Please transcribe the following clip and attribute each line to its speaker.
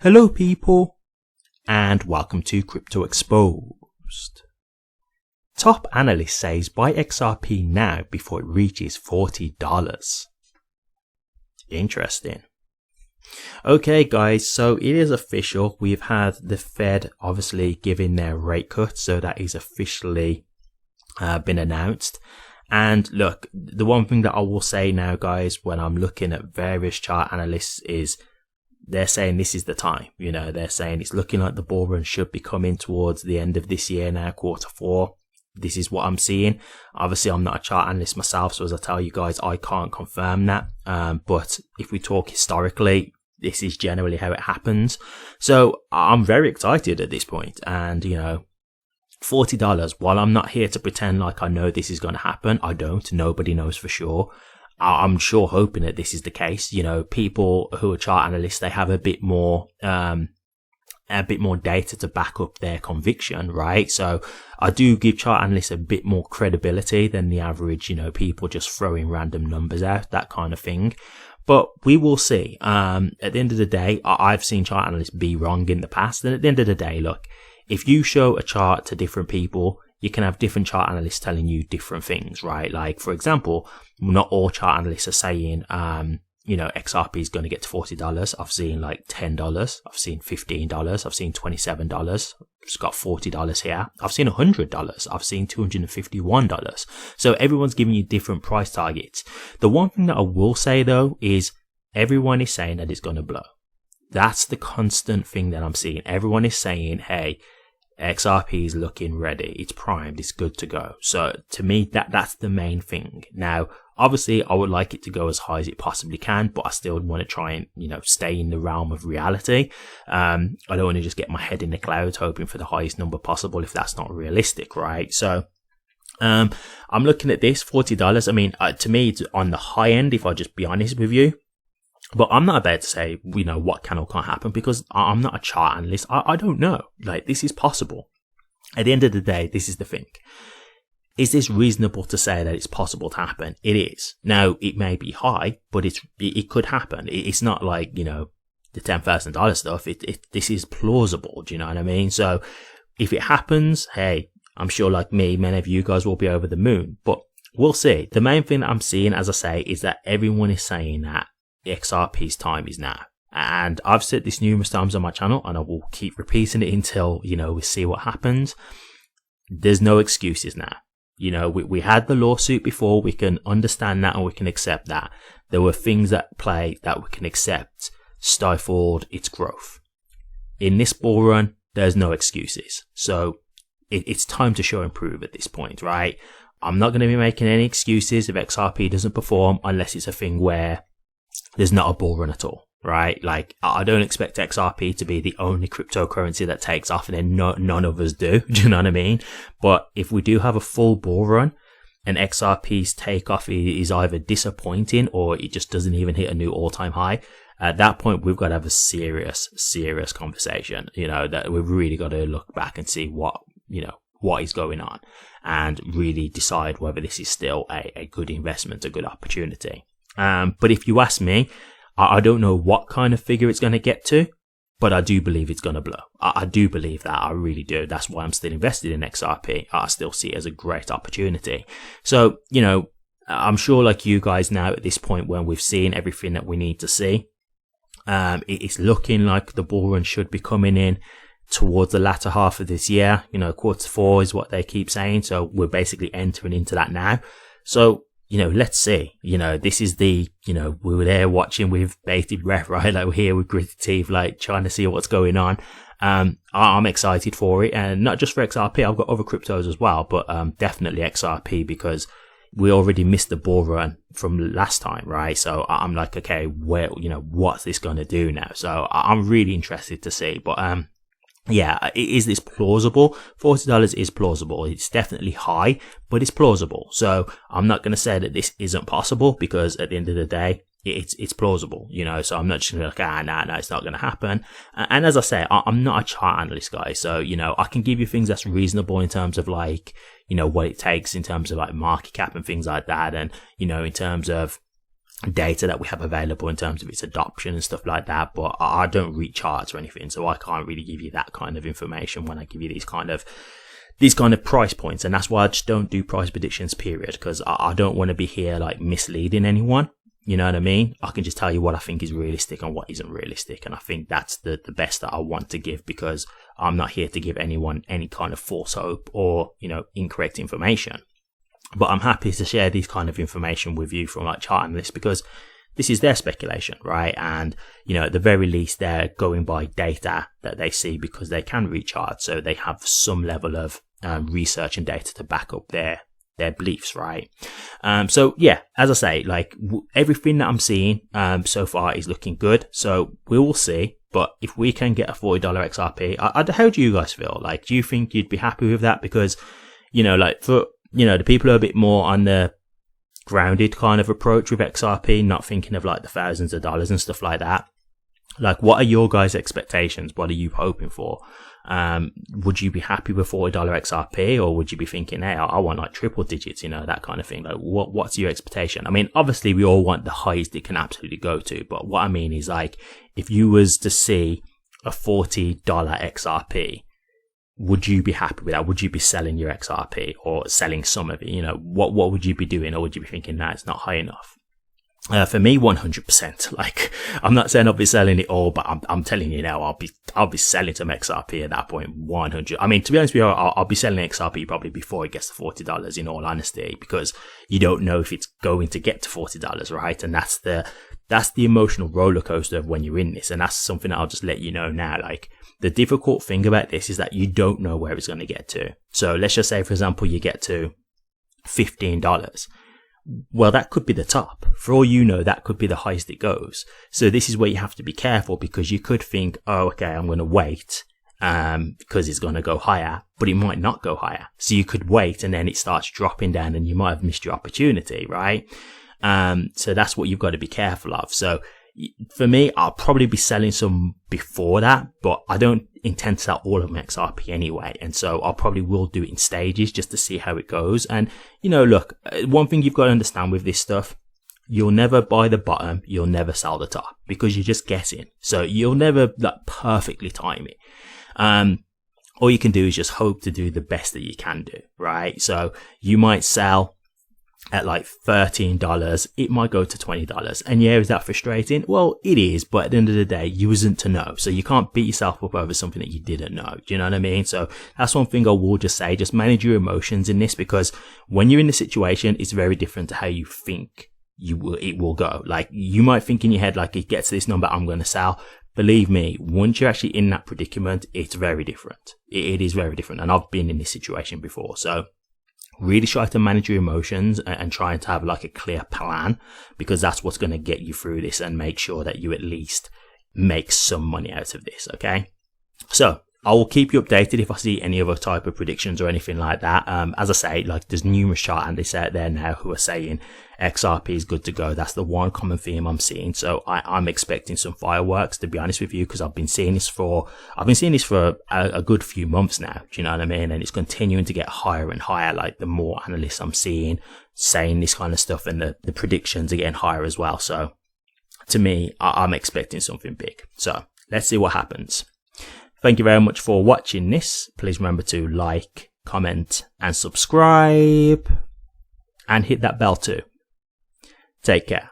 Speaker 1: Hello people, and welcome to Crypto Exposed. Top analyst says buy XRP now before it reaches $40. Interesting. Okay guys, so it is official. We've had the Fed obviously giving their rate cut, so that is officially been announced. And look, the one thing that I will say now guys, when I'm looking at various chart analysts, is they're saying this is the time. You know, they're saying it's looking like the bull run should be coming towards the end of this year now, Q4. This is what I'm seeing. Obviously, I'm not a chart analyst myself, so as I tell you guys, I can't confirm that. But if we talk historically, this is generally how it happens. So I'm very excited at this point. And, you know, $40, while I'm not here to pretend like I know this is going to happen, I don't. Nobody knows for sure. I'm sure hoping that this is the case. You know, people who are chart analysts, they have a bit more data to back up their conviction, right? So I do give chart analysts a bit more credibility than the average, you know, people just throwing random numbers out, that kind of thing. But we will see. At the end of the day, I've seen chart analysts be wrong in the past. And at the end of the day, look, if you show a chart to different people, you can have different chart analysts telling you different things, right? Like, for example, not all chart analysts are saying, you know, XRP is going to get to $40. I've seen like $10. I've seen $15. I've seen $27. It's got $40 here. I've seen $100. I've seen $251. So everyone's giving you different price targets. The one thing that I will say though is everyone is saying that it's going to blow. That's the constant thing that I'm seeing. Everyone is saying, hey, XRP is looking ready. It's primed. It's good to go. So to me, that's the main thing. Now, obviously, I would like it to go as high as it possibly can, but I still want to try and, you know, stay in the realm of reality. I don't want to just get my head in the clouds hoping for the highest number possible if that's not realistic, right? So, I'm looking at this $40. I mean, to me, it's on the high end, if I just be honest with you. But I'm not about to say, you know, what can or can't happen because I'm not a chart analyst. I don't know. Like, this is possible. At the end of the day, this is the thing. Is this reasonable to say that it's possible to happen? It is. Now, it may be high, but it could happen. It's not like, you know, the $10,000 stuff. This is plausible. Do you know what I mean? So if it happens, hey, I'm sure like me, many of you guys will be over the moon, but we'll see. The main thing that I'm seeing, as I say, is that everyone is saying that XRP's time is now. And I've said this numerous times on my channel and I will keep repeating it until, you know, we see what happens. There's no excuses now. You know, we had the lawsuit before. We can understand that and we can accept that. There were things at play that we can accept stifled its growth. In this bull run, there's no excuses. So it's time to show and prove at this point, right? I'm not going to be making any excuses if XRP doesn't perform unless it's a thing where there's not a bull run at all, right? Like, I don't expect XRP to be the only cryptocurrency that takes off and then none of us do. Do you know what I mean? But if we do have a full bull run and XRP's takeoff is either disappointing or it just doesn't even hit a new all-time high, at that point, we've got to have a serious conversation, you know, that we've really got to look back and see what is going on and really decide whether this is still a good investment, a good opportunity. But if you ask me, I don't know what kind of figure it's going to get to, but I do believe it's going to blow. I do believe that. I really do. That's why I'm still invested in XRP. I still see it as a great opportunity. So, you know, I'm sure like you guys now at this point when we've seen everything that we need to see, it's looking like the bull run should be coming in towards the latter half of this year. You know, Q4 is what they keep saying. So we're basically entering into that now. So, you know, let's see. You know, this is we were there watching with bated breath, right? Like we're here with gritted teeth, like trying to see what's going on. I'm excited for it, and not just for XRP. I've got other cryptos as well, but definitely XRP because we already missed the bull run from last time, right? So I'm like, okay, what's this going to do now? So I'm really interested to see, but yeah, is this plausible? $40 is plausible. It's definitely high, but it's plausible. So I'm not going to say that this isn't possible because at the end of the day, it's plausible, you know. So I'm not just going to be like, no, it's not going to happen. And as I say, I'm not a chart analyst, guy. So, you know, I can give you things that's reasonable in terms of like, you know, what it takes in terms of like market cap and things like that. And, you know, in terms of data that we have available in terms of its adoption and stuff like that, but I don't read charts or anything, so I can't really give you that kind of information when I give you these kind of price points. And that's why I just don't do price predictions, period, because I don't want to be here like misleading anyone. You know what I mean? I can just tell you what I think is realistic and what isn't realistic, and I think that's the best that I want to give, because I'm not here to give anyone any kind of false hope or, you know, incorrect information. But I'm happy to share this kind of information with you from like Chart Analyst, because this is their speculation, right? And, you know, at the very least, they're going by data that they see, because they can read charts. So they have some level of research and data to back up their beliefs, right? So yeah, as I say, like everything that I'm seeing so far is looking good. So we will see. But if we can get a $40 XRP, how do you guys feel? Like, do you think you'd be happy with that? Because, you know, like for, you know, the people who are a bit more on the grounded kind of approach with XRP, not thinking of like the thousands of dollars and stuff like that. Like, what are your guys' expectations? What are you hoping for? Would you be happy with $40 XRP, or would you be thinking, hey, I want like triple digits, you know, that kind of thing? Like, what's your expectation? I mean, obviously we all want the highest it can absolutely go to, but what I mean is, like, if you was to see a $40 XRP, would you be happy with that? Would you be selling your XRP or selling some of it? You know, what would you be doing? Or would you be thinking, nah, it's not high enough? For me, 100%. Like, I'm not saying I'll be selling it all, but I'm telling you now, I'll be selling some XRP at that point. 100. I mean, to be honest with you, I'll be selling XRP probably before it gets to $40, in all honesty, because you don't know if it's going to get to $40, right? And that's the emotional roller coaster of when you're in this. And that's something that I'll just let you know now. Like, the difficult thing about this is that you don't know where it's going to get to. So let's just say, for example, you get to $15. Well, that could be the top. For all you know, that could be the highest it goes. So this is where you have to be careful, because you could think, oh, okay, I'm going to wait because it's going to go higher, but it might not go higher. So you could wait and then it starts dropping down and you might have missed your opportunity, right? So that's what you've got to be careful of. So for me, I'll probably be selling some before that, but I don't intend to sell all of my XRP anyway. And so I probably will do it in stages just to see how it goes. And, you know, look, one thing you've got to understand with this stuff, you'll never buy the bottom, you'll never sell the top, because you're just guessing. So you'll never like perfectly time it. All you can do is just hope to do the best that you can do, right? So you might sell at like $13, it might go to $20. And yeah, is that frustrating? Well, it is, but at the end of the day, you wasn't to know. So you can't beat yourself up over something that you didn't know. Do you know what I mean? So that's one thing I will just say, just manage your emotions in this, because when you're in the situation, it's very different to how you think it will go. Like, you might think in your head, like, it gets to this number, I'm going to sell. Believe me, once you're actually in that predicament, it's very different. It is very different. And I've been in this situation before. So really try to manage your emotions and try to have like a clear plan, because that's what's going to get you through this and make sure that you at least make some money out of this. Okay. So I will keep you updated if I see any other type of predictions or anything like that. As I say, like, there's numerous chart analysts out there now who are saying XRP is good to go. That's the one common theme I'm seeing. So I'm expecting some fireworks, to be honest with you, because I've been seeing this for a good few months now. Do you know what I mean? And it's continuing to get higher and higher. Like, the more analysts I'm seeing saying this kind of stuff, and the predictions are getting higher as well. So to me, I'm expecting something big. So let's see what happens. Thank you very much for watching this. Please remember to like, comment, and subscribe, and hit that bell too. Take care.